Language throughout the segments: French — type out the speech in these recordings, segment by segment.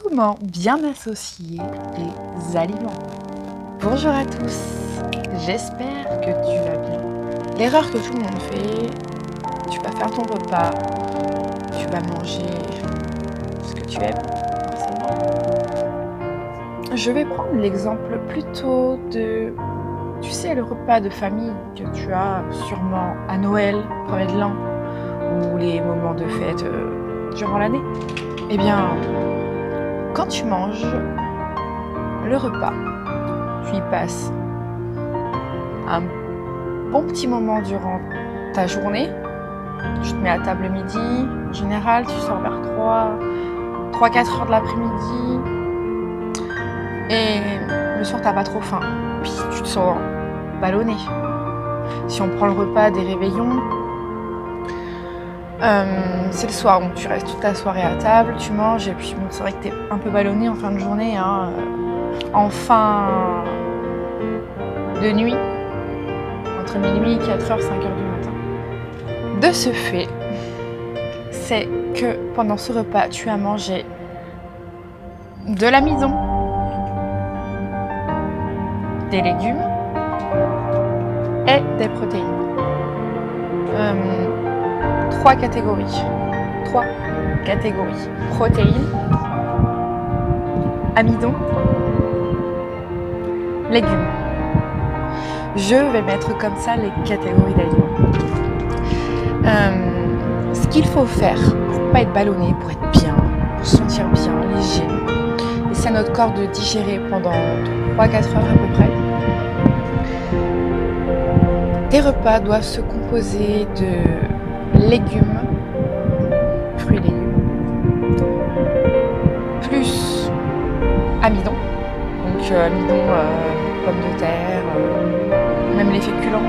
Comment bien associer les aliments? Bonjour à tous, j'espère que tu vas bien. L'erreur que tout le monde fait, tu vas faire ton repas, tu vas manger ce que tu aimes, forcément. Je vais prendre l'exemple plutôt de, tu sais, le repas de famille que tu as sûrement à Noël, premier de l'an, ou les moments de fête durant l'année. Eh bien, quand tu manges le repas, tu y passes un bon petit moment durant ta journée. Tu te mets à table le midi. En général, tu sors vers 3-4 heures de l'après-midi. Et le soir, t'as pas trop faim. Puis tu te sens ballonné. Si on prend le repas des réveillons, c'est le soir, donc tu restes toute la soirée à table, tu manges, et puis bon, c'est vrai que t'es un peu ballonné en fin de journée, en fin de nuit, entre minuit, 4h, 5h du matin. De ce fait, c'est que pendant ce repas, tu as mangé de l'amidon, des légumes et des protéines. Trois catégories. Protéines, amidon, légumes. Je vais mettre comme ça les catégories d'aliments. Ce qu'il faut faire pour pas être ballonné, pour être bien, pour se sentir bien, léger, laisser à notre corps de digérer pendant 3-4 heures à peu près. Tes repas doivent se composer de légumes, fruits et légumes, plus amidon, donc amidon, pommes de terre, même les féculents,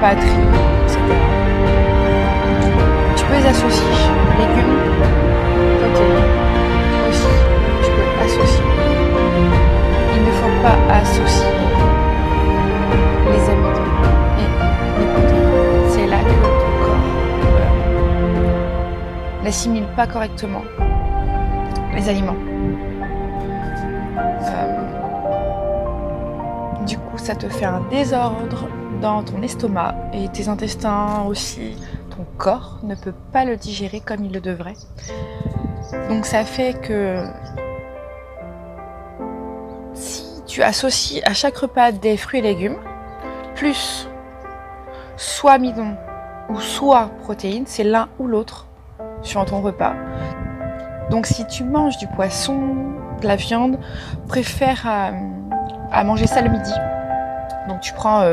batterie, etc. Tu peux les associer, légumes, protéines, aussi, tu peux associer. Il ne faut pas associer les amidons et les protéines. C'est là que ton corps n'assimile pas correctement les aliments. Du coup, ça te fait un désordre dans ton estomac et tes intestins aussi. Ton corps ne peut pas le digérer comme il le devrait. Donc ça fait que si tu associes à chaque repas des fruits et légumes, plus soit amidon ou soit protéines, c'est l'un ou l'autre sur ton repas. Donc si tu manges du poisson, de la viande, préfère à manger ça le midi. Donc tu prends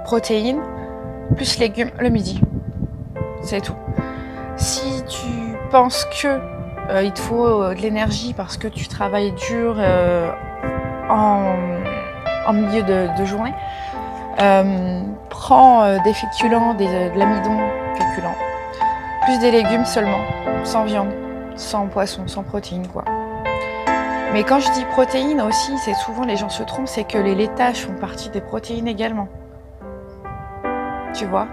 protéines plus légumes le midi. C'est tout. Si tu penses que il te faut de l'énergie parce que tu travailles dur en milieu de journée, prends des féculents, de l'amidon féculent, plus des légumes seulement, sans viande, sans poisson, sans protéines quoi. Mais quand je dis protéines aussi, c'est souvent les gens se trompent, c'est que les laitages font partie des protéines également. Tu vois ?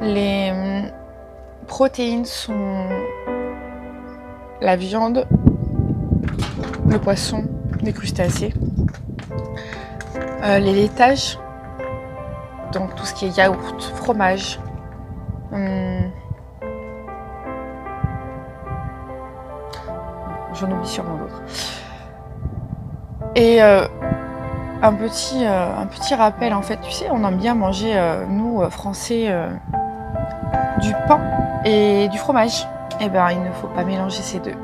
Les protéines sont la viande, le poisson, les crustacés, les laitages, donc tout ce qui est yaourt, fromage, j'en oublie sûrement d'autres. Et un petit rappel, en fait, tu sais, on aime bien manger, nous, Français, du pain et du fromage. Eh ben, il ne faut pas mélanger ces deux.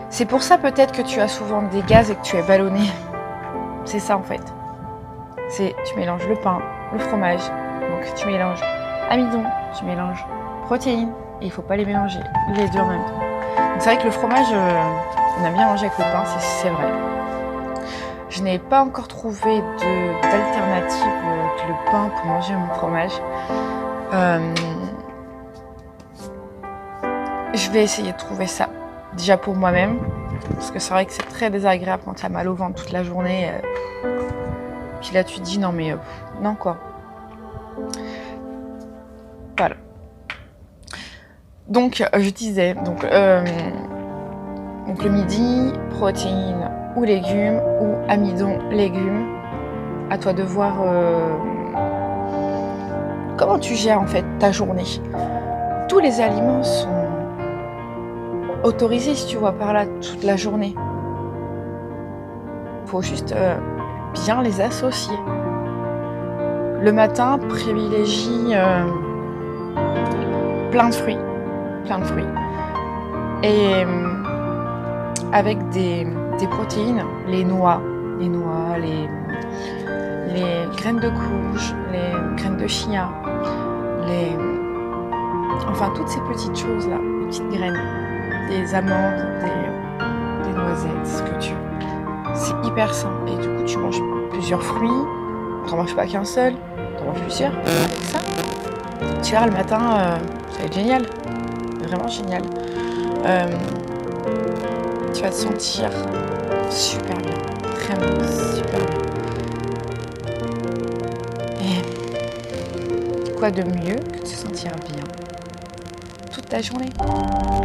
C'est pour ça peut-être que tu as souvent des gaz et que tu es ballonné. C'est ça, en fait. Tu mélanges le pain, le fromage, donc tu mélanges amidon, tu mélanges protéines, et il ne faut pas les mélanger, les deux en même temps. C'est vrai que le fromage, on aime bien manger avec le pain, c'est vrai. Je n'ai pas encore trouvé d'alternative que le pain pour manger mon fromage. Je vais essayer de trouver ça, déjà pour moi-même, parce que c'est vrai que c'est très désagréable quand tu as mal au ventre toute la journée. Puis là, tu te dis non mais non quoi. Voilà. Donc, je disais, donc le midi, protéines ou légumes, ou amidon, légumes. À toi de voir comment tu gères en fait ta journée. Tous les aliments sont autorisés, si tu vois par là, toute la journée. Faut juste bien les associer. Le matin, privilégie plein de fruits. Et avec des protéines, les noix, les graines de courge, les graines de chia, enfin toutes ces petites choses là, les petites graines, des amandes, des noisettes, ce que tu veux. C'est hyper sain. Et du coup, tu manges plusieurs fruits, t'en manges pas qu'un seul, t'en manges plusieurs, avec ça. Tu verras le matin, ça va être génial, vraiment génial. Tu vas te sentir super bien, vraiment super bien. Et quoi de mieux que de se sentir bien toute ta journée?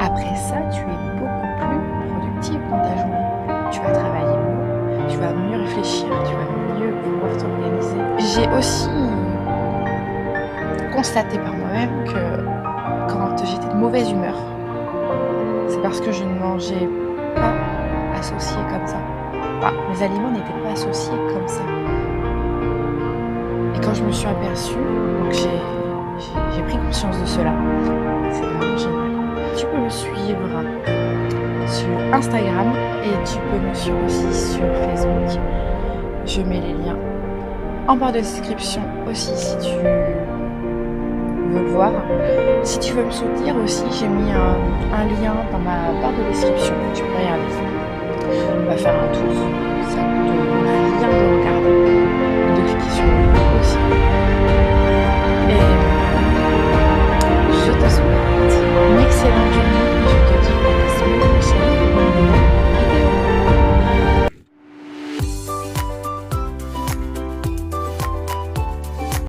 Après ça, tu es beaucoup plus productif dans ta journée. Tu vas travailler mieux, tu vas mieux réfléchir, tu vas mieux pouvoir t'organiser. J'ai aussi constaté par moi-même que quand j'étais de mauvaise humeur, c'est parce que je ne mangeais pas associé comme ça. Enfin, mes aliments n'étaient pas associés comme ça. Et quand je me suis aperçue, donc j'ai pris conscience de cela. C'est vraiment génial. Tu peux me suivre sur Instagram et tu peux me suivre aussi sur Facebook. Je mets les liens en barre de description aussi si tu veux le voir. Si tu veux me soutenir aussi, j'ai mis un lien dans ma barre de description. Tu peux regarder. On va faire un tour. Ça coûte rien de regarder.